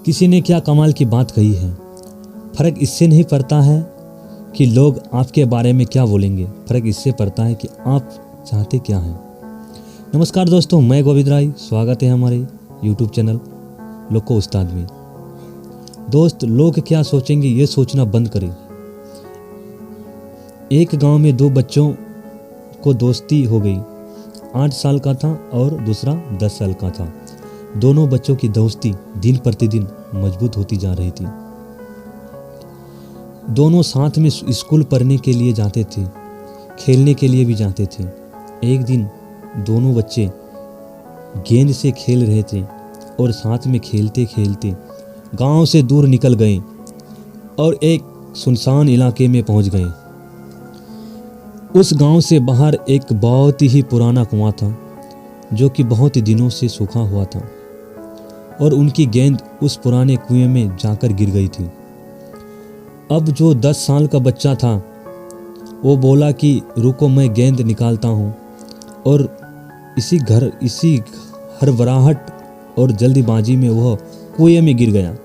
किसी ने क्या कमाल की बात कही है, फ़र्क इससे नहीं पड़ता है कि लोग आपके बारे में क्या बोलेंगे, फ़र्क इससे पड़ता है कि आप चाहते क्या हैं। नमस्कार दोस्तों, मैं गोविंद राय, स्वागत है हमारे YouTube चैनल लोको उस्ताद में। दोस्त, लोग क्या सोचेंगे ये सोचना बंद करें। एक गांव में दो बच्चों को दोस्ती हो गई। 8 साल का था और दूसरा 10 साल का था। दोनों बच्चों की दोस्ती दिन प्रतिदिन मजबूत होती जा रही थी। दोनों साथ में स्कूल पढ़ने के लिए जाते थे, खेलने के लिए भी जाते थे। एक दिन दोनों बच्चे गेंद से खेल रहे थे और साथ में खेलते खेलते गांव से दूर निकल गए और एक सुनसान इलाके में पहुंच गए। उस गांव से बाहर एक बहुत ही पुराना कुआं था जो कि बहुत ही दिनों से सूखा हुआ था और उनकी गेंद उस पुराने कुएं में जाकर गिर गई थी। अब जो 10 साल का बच्चा था वो बोला कि रुको, मैं गेंद निकालता हूँ, और इसी हड़बड़ाहट और जल्दीबाजी में वह कुएं में गिर गया।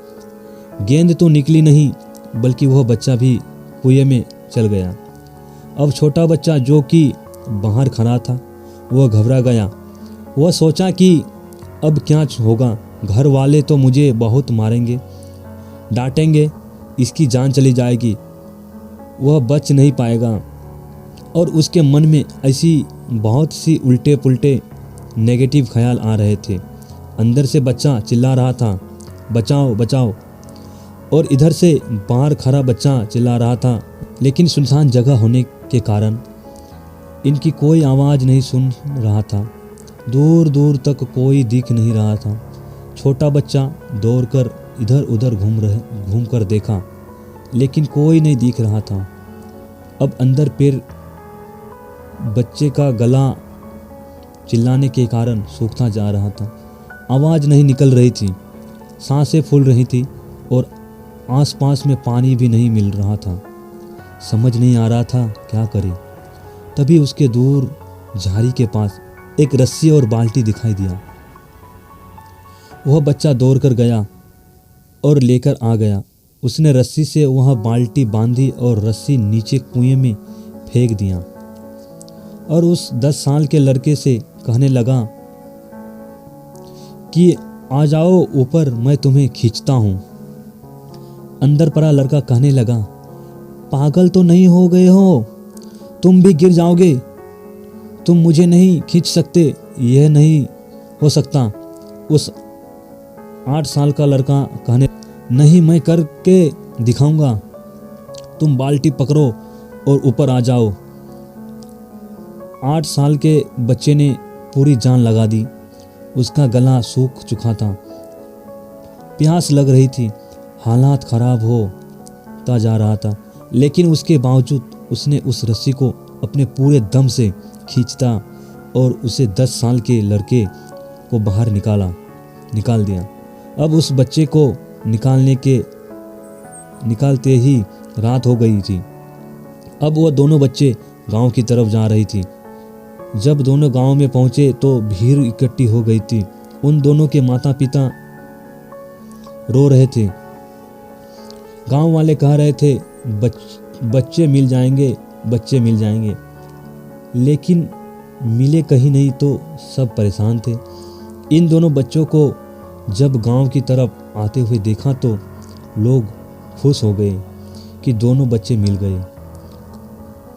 गेंद तो निकली नहीं बल्कि वह बच्चा भी कुएं में चल गया। अब छोटा बच्चा जो कि बाहर खड़ा था वह घबरा गया। वह सोचा कि अब क्या होगा, घर वाले तो मुझे बहुत मारेंगे, डांटेंगे, इसकी जान चली जाएगी, वह बच नहीं पाएगा। और उसके मन में ऐसी बहुत सी उल्टे पुल्टे नेगेटिव ख्याल आ रहे थे। अंदर से बच्चा चिल्ला रहा था, बचाओ बचाओ, और इधर से बाहर खड़ा बच्चा चिल्ला रहा था। लेकिन सुनसान जगह होने के कारण इनकी कोई आवाज़ नहीं सुन रहा था। दूर दूर तक कोई दिख नहीं रहा था। छोटा बच्चा दौड़कर इधर उधर घूम कर देखा, लेकिन कोई नहीं दिख रहा था। अब अंदर पैर बच्चे का गला चिल्लाने के कारण सूखता जा रहा था। आवाज़ नहीं निकल रही थी, सांसें फूल रही थी और आसपास में पानी भी नहीं मिल रहा था। समझ नहीं आ रहा था क्या करे। तभी उसके दूर झाड़ी के पास एक रस्सी और बाल्टी दिखाई दिया। वह बच्चा दौड़कर गया और लेकर आ गया। उसने रस्सी से वह बाल्टी बांधी और रस्सी नीचे कुएं में फेंक दिया और उस 10 साल के लड़के से कहने लगा कि आ जाओ ऊपर, मैं तुम्हें खींचता हूँ। अंदर पड़ा लड़का कहने लगा, पागल तो नहीं हो गए हो, तुम भी गिर जाओगे, तुम मुझे नहीं खींच सकते, यह नहीं हो सकता। उस 8 साल का लड़का कहने, नहीं, मैं करके दिखाऊंगा, तुम बाल्टी पकड़ो और ऊपर आ जाओ। 8 साल के बच्चे ने पूरी जान लगा दी। उसका गला सूख चुका था, प्यास लग रही थी, हालात खराब होता जा रहा था, लेकिन उसके बावजूद उसने उस रस्सी को अपने पूरे दम से खींचता और उसे 10 साल के लड़के को बाहर निकाल दिया। अब उस बच्चे को निकालते ही रात हो गई थी। अब वह दोनों बच्चे गांव की तरफ जा रही थी। जब दोनों गांव में पहुंचे तो भीड़ इकट्ठी हो गई थी। उन दोनों के माता पिता रो रहे थे। गांव वाले कह रहे थे बच्चे मिल जाएंगे, बच्चे मिल जाएंगे, लेकिन मिले कहीं नहीं तो सब परेशान थे। इन दोनों बच्चों को जब गांव की तरफ आते हुए देखा तो लोग खुश हो गए कि दोनों बच्चे मिल गए।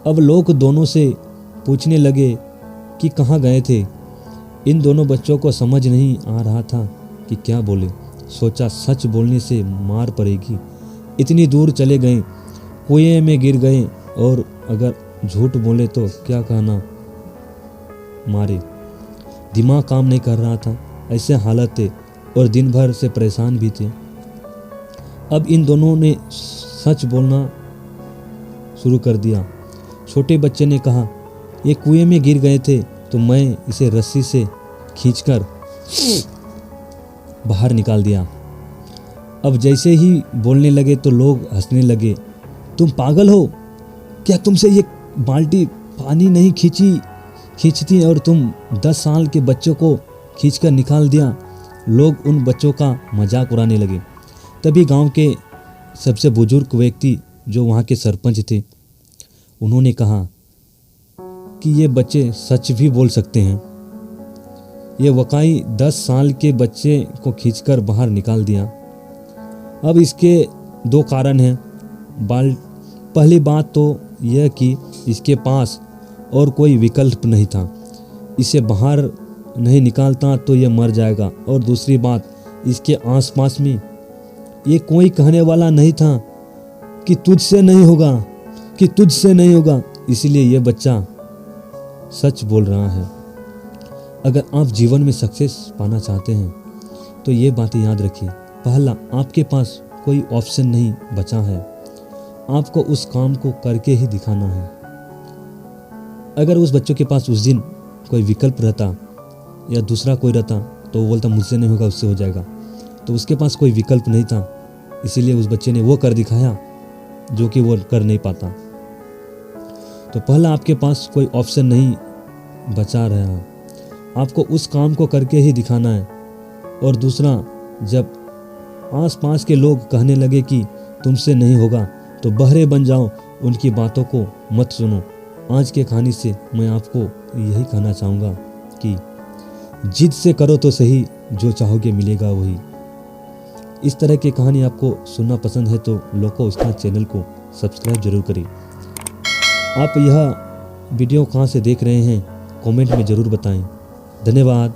अब लोग दोनों से पूछने लगे कि कहाँ गए थे। इन दोनों बच्चों को समझ नहीं आ रहा था कि क्या बोले। सोचा सच बोलने से मार पड़ेगी, इतनी दूर चले गए, कुएं में गिर गए, और अगर झूठ बोले तो क्या कहना, मारे। दिमाग काम नहीं कर रहा था, ऐसे हालत थे और दिन भर से परेशान भी थे। अब इन दोनों ने सच बोलना शुरू कर दिया। छोटे बच्चे ने कहा, ये कुएं में गिर गए थे तो मैं इसे रस्सी से खींचकर बाहर निकाल दिया। अब जैसे ही बोलने लगे तो लोग हंसने लगे। तुम पागल हो क्या, तुमसे ये बाल्टी पानी नहीं खींचती और तुम 10 साल के बच्चों को खींचकर निकाल दिया। लोग उन बच्चों का मजाक उड़ाने लगे। तभी गांव के सबसे बुजुर्ग व्यक्ति जो वहाँ के सरपंच थे, उन्होंने कहा कि ये बच्चे सच भी बोल सकते हैं। ये वकाई 10 साल के बच्चे को खींचकर बाहर निकाल दिया। अब इसके 2 कारण हैं। पहली बात तो यह कि इसके पास और कोई विकल्प नहीं था, इसे बाहर नहीं निकालता तो यह मर जाएगा। और दूसरी बात, इसके आसपास में ये कोई कहने वाला नहीं था कि तुझसे नहीं होगा, कि तुझसे नहीं होगा। इसलिए यह बच्चा सच बोल रहा है। अगर आप जीवन में सक्सेस पाना चाहते हैं तो ये बातें याद रखिए। पहला, आपके पास कोई ऑप्शन नहीं बचा है, आपको उस काम को करके ही दिखाना है। अगर उस बच्चों के पास उस दिन कोई विकल्प रहता या दूसरा कोई रहता तो वो बोलता मुझसे नहीं होगा, उससे हो जाएगा। तो उसके पास कोई विकल्प नहीं था, इसीलिए उस बच्चे ने वो कर दिखाया जो कि वो कर नहीं पाता। तो पहला, आपके पास कोई ऑप्शन नहीं बचा रहा है, आपको उस काम को करके ही दिखाना है। और दूसरा, जब आस-पास के लोग कहने लगे कि तुमसे नहीं होगा तो बहरे बन जाओ, उनकी बातों को मत सुनो। आज के कहानी से मैं आपको यही कहना चाहूँगा कि जिद से करो तो सही, जो चाहोगे मिलेगा वही। इस तरह की कहानी आपको सुनना पसंद है तो लोगों उसका चैनल को सब्सक्राइब जरूर करें। आप यह वीडियो कहाँ से देख रहे हैं कमेंट में ज़रूर बताएं। धन्यवाद।